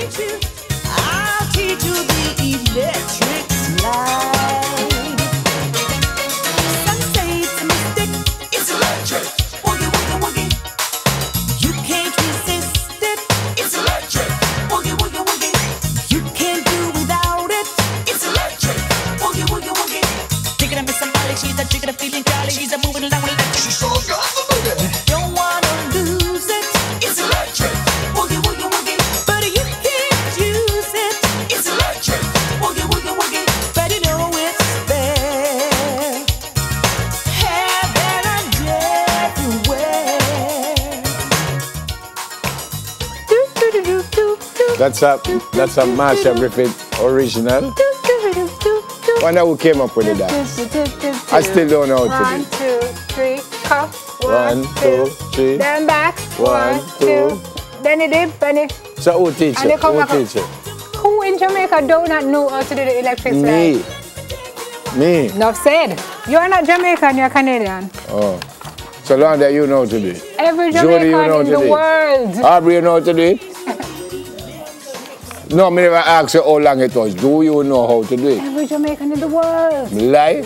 teach you. I'll teach you the electric slide. Some say it's a mistake. It's electric. Woogie, woogie, woogie. You can't resist it. It's electric. Woogie, woogie, woogie. You can't do without it. It's electric. Woogie, woogie, woogie. Take it up with somebody. She's a chicken, a feeling jolly. She's a moving along with electric. She's so good. Don't wanna lose it. It's electric. Woogie, woogie, woogie. But you can't use it. It's electric. Woogie, woogie, woogie. But you know it's there. Heaven and everywhere. That's a Marsha Griffith original. Wonder who came up with the dance. I still don't know how to do it. 1, 2, 3, cup. 1, 2, 3. Then back. 1, 2. Then it dip, and it. So who teach And they it? come Who back up. teach it? Who in Jamaica do not know how to do the electric slide? Me. Enough said. You are not Jamaican, you are Canadian. Oh. So long that you know how to do it. Every Jody, Jamaican you know how in to the do it. world. Aubrey, you know how to do it? No, me never ask you how long it was. Do you know how to do it? Every Jamaican in the world. Lie?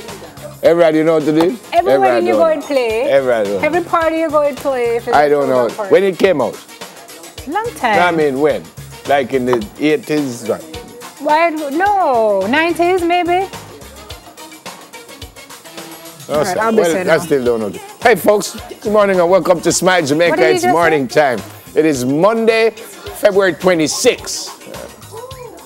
Everybody know how to do it? Everywhere you go and play. Everybody know. Every party you go and play. If it's I don't know. When it came out? Long time. I mean, when? Like in the 80s? Right? Why? No, 90s maybe. No, Right, sir. I'll be Well, said I now. still don't know. Hey, folks. Good morning and welcome to Smile What Jamaica. did you It's just morning time. It is Monday, February 26th.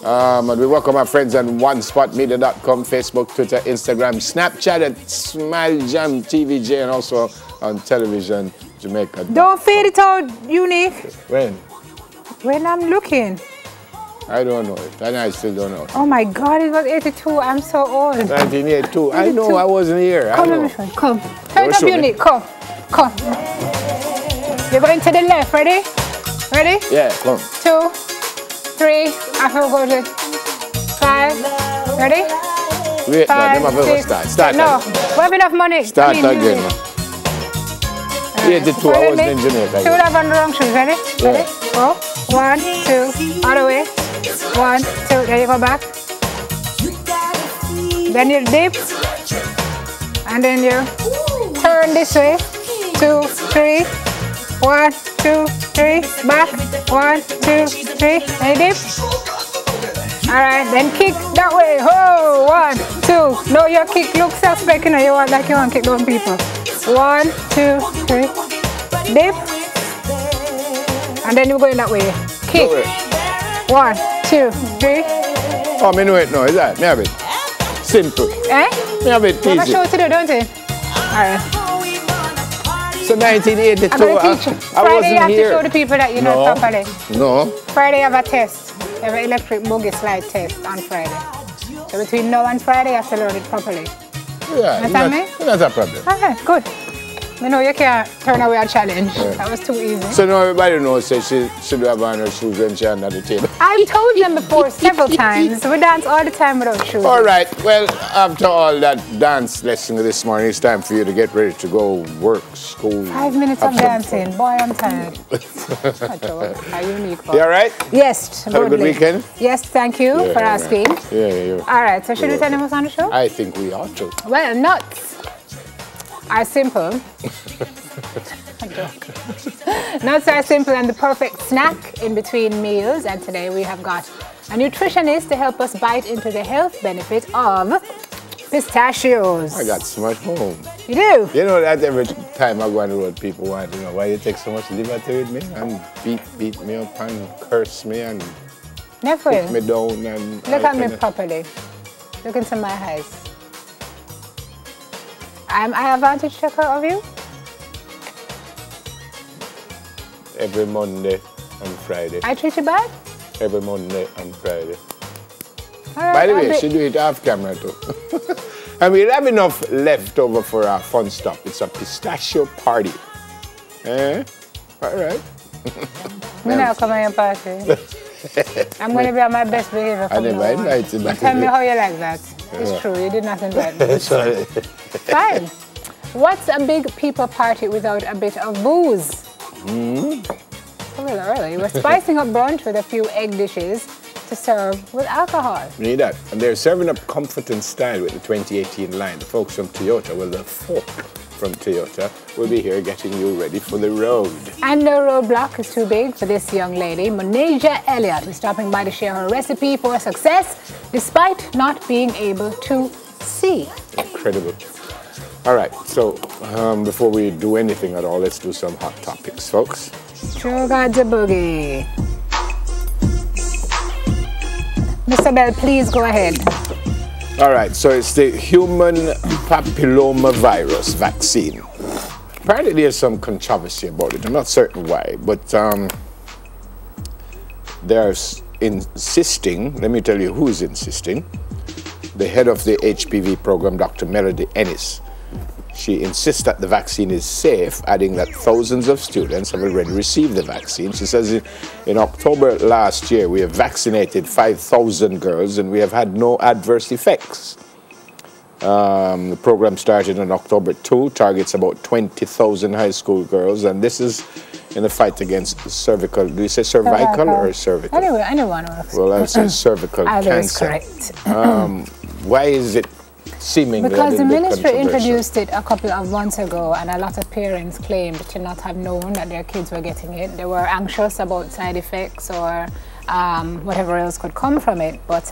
And we welcome our friends on onespotmedia.com, Facebook, Twitter, Instagram, Snapchat at Smile Jam TVJ, and also on television, Jamaica. Don't fade it out, Unique. When? When I'm looking. I don't know it. And I still don't know it. Oh my God, it was 82. I'm so old. 1982. I know, I wasn't here. Come, I know. let me show you. Come. Turn it up, show me. Unique. Come. Come. You're going to the left. Ready? Ready? Yeah, come. 2, 3. After we go to 5. Ready? Wait, 5, no, 6. Start No, again. we have enough money. Start I mean, again. music. 82, I wasn't in Jamaica. Should have on the wrong shoes. Ready? Yeah. Ready? Go. 1, 2. All the way. 1, 2. Then you go back. Then you dip. And then you turn this way. 2, 3. 1, 2, 3. Back. 1, 2, 3. And you dip. Alright, then kick that way. Oh, 1, 2. No, your kick looks suspect. You know, you want like you want to kick down people. 1, 2, 3. Dip. And then you go in that way. Kick. 1, 2, 3. Oh, me know it now, is that? Me have it. Simple. Eh? Me have it You have a easy. show to do, don't you? Alright. So 1982, I'm going to teach you. I Friday you wasn't have to show the here. people that you know No. properly. No. Friday you have a test. You have an electric boogie slide test on Friday. So between now and Friday you have to learn it properly. Yeah, Understand me? not a problem. Okay, good. You know you can't turn away a challenge. Yeah. That was too easy. So now everybody knows that she should have on her shoes when she's under the table. I've told them before several times. We dance all the time without shoes. All right, well, after all that dance lesson this morning, it's time for you to get ready to go work, school. 5 minutes have of some dancing. Boy, I'm tired. Are unique. You all right? Yes. Have a good totally. weekend? Yes, thank you Yeah, for yeah, asking. Yeah. All right, so should we tell them what's on the show? I think we ought to. Well, nuts are simple. Nuts are simple and the perfect snack in between meals. And today we have got a nutritionist to help us bite into the health benefit of pistachios. I got so much home. You do? You know that every time I go on the road, people want to know why you take so much liberty with me and beat me up and curse me and Never. put me down and Look at me properly. Look into my eyes. I have advantage to take care of you? every Monday and Friday. I treat you bad? Every Monday and Friday. All right, By the I'll way, be- she do it off camera too. And we'll have enough left over for our fun stuff. It's a pistachio party. Eh? All right. Me not come on your party. I'm going to be on my best behavior I from never now on. invited you. Tell me how you like that. It's true, you did not invite me. Sorry. Fine. What's a big people party without a bit of booze? a little early. We're spicing up brunch with a few egg dishes to serve with alcohol. Need that. And they're serving up comfort and style with the 2018 line. The folks from Toyota, well, the folk from Toyota will be here getting you ready for the road. And no roadblock is too big for this young lady. Monasia Elliott is stopping by to share her recipe for success despite not being able to see. Incredible. All right, so before we do anything at all, let's do some hot topics, folks. Sure got the boogie. Mr. Bell, please go ahead. All right, so it's the human papillomavirus vaccine. Apparently there's some controversy about it. I'm not certain why, but they're insisting, let me tell you who's insisting. The head of the HPV program, Dr. Melody Ennis. She insists that the vaccine is safe, adding that thousands of students have already received the vaccine. She says in October last year, we have vaccinated 5,000 girls and we have had no adverse effects. The program started on October 2, targets about 20,000 high school girls, and this is in the fight against cervical, do you say cervical or cervical? Anyway, anyone. Well, I say cervical cancer. That is correct. Why is it seemingly because the ministry introduced it a couple of months ago, and a lot of parents claimed to not have known that their kids were getting it. They were anxious about side effects or whatever else could come from it, but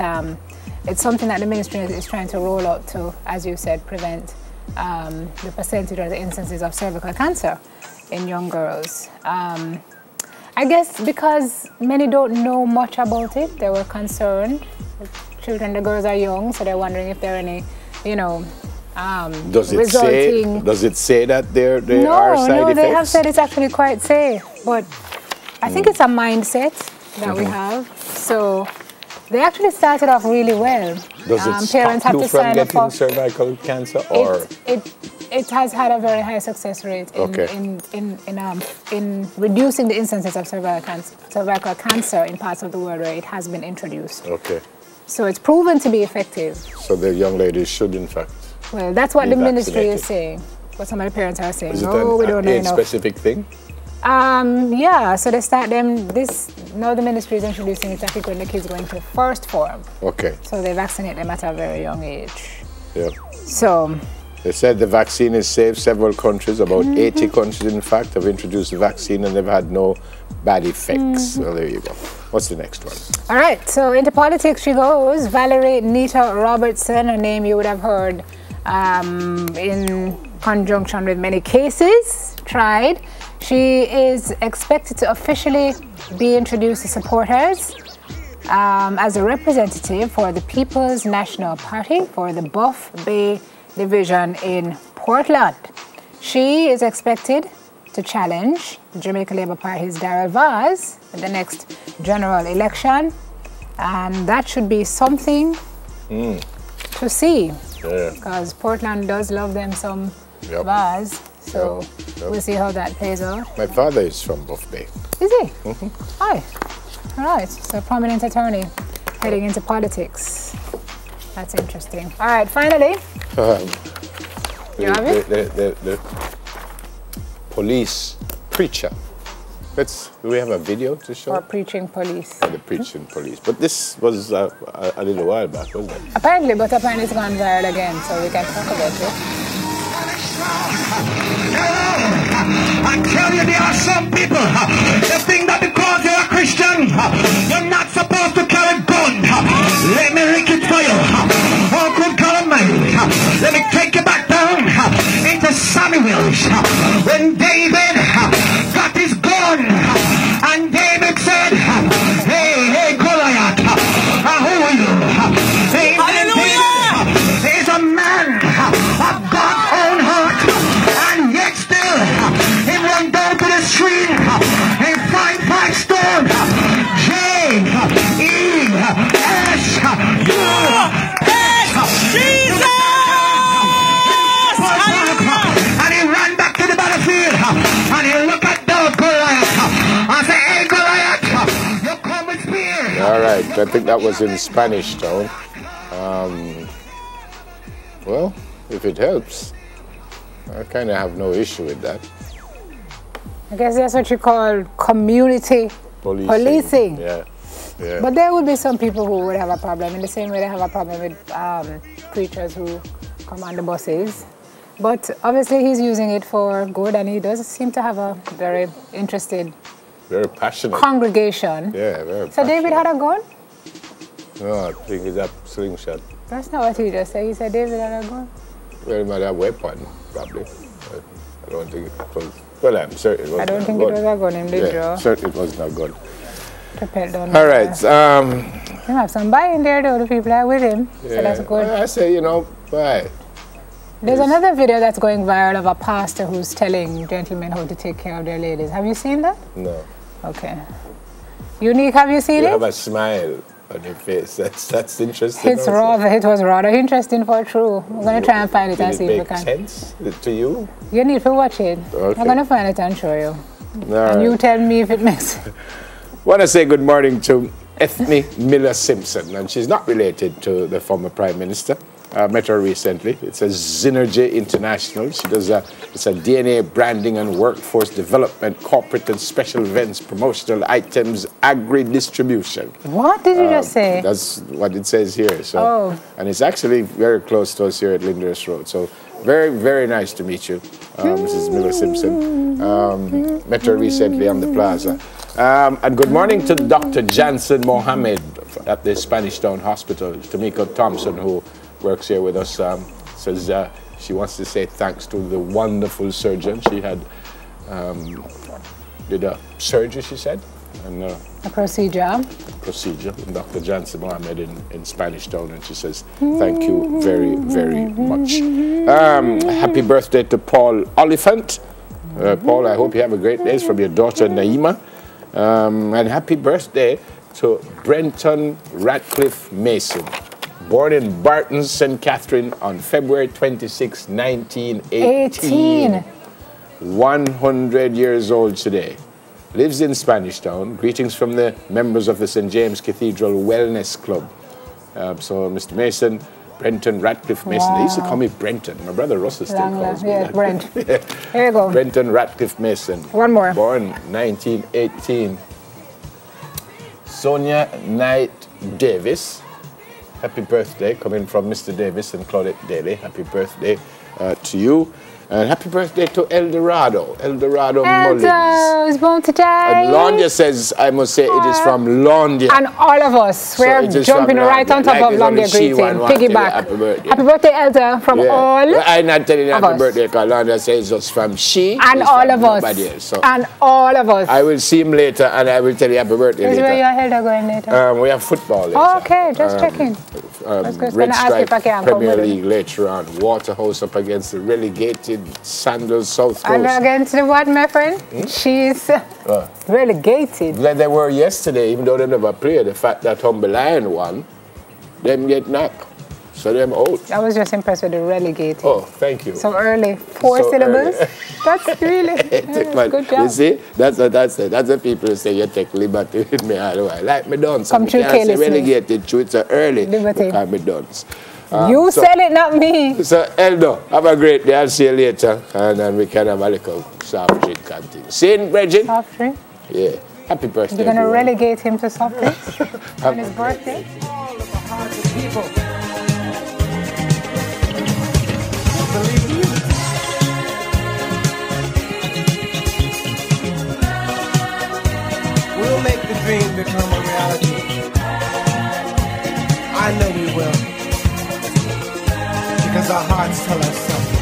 it's something that the ministry is trying to roll out to, as you said, prevent the percentage or the instances of cervical cancer in young girls. I guess because many don't know much about it, they were concerned. The girls are young, so they're wondering if there are any, does it say that there are side effects? No, they have said it's actually quite safe, but I think it's a mindset that we have. So they actually started off really well. Does it stop you from getting cervical cancer, or it has had a very high success rate in reducing the instances of cervical cancer in parts of the world where it has been introduced. Okay. So it's proven to be effective. So the young ladies should, in fact, well, that's what the ministry is saying. What some of the parents are saying. Is it a specific thing? Yeah. So they start them. Now the ministry is introducing it. I think when the kids go into first form. Okay. So they vaccinate them at a very young age. Yeah. So. They said the vaccine is safe. Several countries, about 80 countries, in fact, have introduced the vaccine and they've had no bad effects. Well, there you go. What's the next one? All right, so into politics she goes. Valerie Nita Robertson, a name you would have heard in conjunction with many cases tried. She is expected to officially be introduced to supporters as a representative for the People's National Party for the Buff Bay Division in Portland. She is expected to challenge the Jamaica Labour Party's Darrell Vaz at the next general election, and that should be something to see, because Portland does love them some Vaz, so we'll see how that plays out. My father is from Buff Bay. Is he? Hi. All right, so a prominent attorney heading into politics. That's interesting. All right, finally. You have it? The police preacher. Do we have a video to show? Or preaching police. The preaching police. But this was a little while back, wasn't it? Apparently, but apparently it's gone viral again, so we can talk about it. I tell you, there are some people that think that because you're a Christian, you're not supposed to carry gun. Let me lick it for you. Oh, good God Almighty. Let me take you back down into Samuel's. When David got his gun, and David said, hey, Goliath, who are you? Hallelujah! There's a man of God's own heart, and yet still he run down to the street and find 5 stones. Jesus! And he ran back to the battlefield and he looked at the Goliath and said, hey Goliath, you come with spear. All right, I think that was in Spanish Town. Well, if it helps, I kind of have no issue with that. I guess that's what you call community policing. Yeah. Yeah. But there would be some people who would have a problem in the same way they have a problem with preachers who come on the buses. But obviously he's using it for good, and he does seem to have a very interested, very passionate congregation. Yeah, very So David had a gun? No, I think he's a slingshot. That's not what he just said. He said David had a gun. Well, he might have a weapon, probably. I don't think it was. Well, I'm certain it wasn't. I don't think it was a gun in the draw. Certain it wasn't a gun. All right. You have some buy in there, though. The people are with him. Yeah, so that's good. I say, bye. There's another video that's going viral of a pastor who's telling gentlemen how to take care of their ladies. Have you seen that? No. Okay. Unique, have you seen it? You have a smile on your face. That's interesting. It was rather interesting for true. I'm going to try and find it and see if we can. Did it make sense to you? You need to watch it. Okay. I'm going to find it and show you. And you tell me if it makes sense. I want to say good morning to Ethne Miller Simpson, and she's not related to the former Prime Minister. I met her recently. It's a Synergy International. She does it's a DNA branding and workforce development, corporate and special events, promotional items, agri-distribution. What did you just say? That's what it says here. So, and it's actually very close to us here at Lyndhurst Road. So very, very nice to meet you, Mrs. Miller Simpson. Met her recently on the plaza. And good morning to Dr. Jansen Mohammed at the Spanish Town Hospital. Tamika Thompson, who works here with us, says she wants to say thanks to the wonderful surgeon. She had did a surgery, she said, and a procedure. Dr. Jansen Mohammed in Spanish Town, and she says thank you very, very much. Happy birthday to Paul Oliphant. Paul, I hope you have a great day. It's from your daughter Naima. And happy birthday to Brenton Ratcliffe Mason, born in Barton, St. Catherine on February 26, 1918. 100 years old today. Lives in Spanish Town. Greetings from the members of the St. James Cathedral Wellness Club. So, Mr. Mason, Brenton Ratcliffe Mason. They used to call me Brenton. My brother Russell still calls me that. Brent. Here you go. Brenton Ratcliffe Mason. One more. Born 1918. Sonia Knight Davis. Happy birthday, coming from Mr. Davis and Claudette Daly. Happy birthday to you. And happy birthday to Eldorado Mullins. Is born today. And Londia says, I must say, it is from Londia. And all of us, we're jumping right on top of Londia greeting. Piggyback. Happy birthday, Elder, from all. I'm not telling you happy birthday, because Londia says it's from she. And all of us. So and all of us. I will see him later, and I will tell you happy birthday later. Where your Elder going later? We have football later. Oh, okay, just checking. Red Stripe Premier League later on. Waterhouse up against the relegated Sandals South Coast. And against the what, my friend? She's relegated. Like they were yesterday, even though they never played. The fact that Humberline won, them get knocked. So them out. I was just impressed with the relegated. Oh, thank you. So early. 4 syllables. Early. That's really good job. You see, that's what I said. That's the people who say you take liberty with me all the way. Like me done. So come true carelessly. Relegated to it's early. Liberty. Because me done. You said it, not me. So, Eldo, have a great day. I'll see you later. And then we can have a little soft drink and things. See you, Bridget? Soft drink? Yeah. Happy birthday. You're going to relegate him to soft drinks on his birthday? We'll make the dream become a reality. I know we will. Because our hearts tell us something.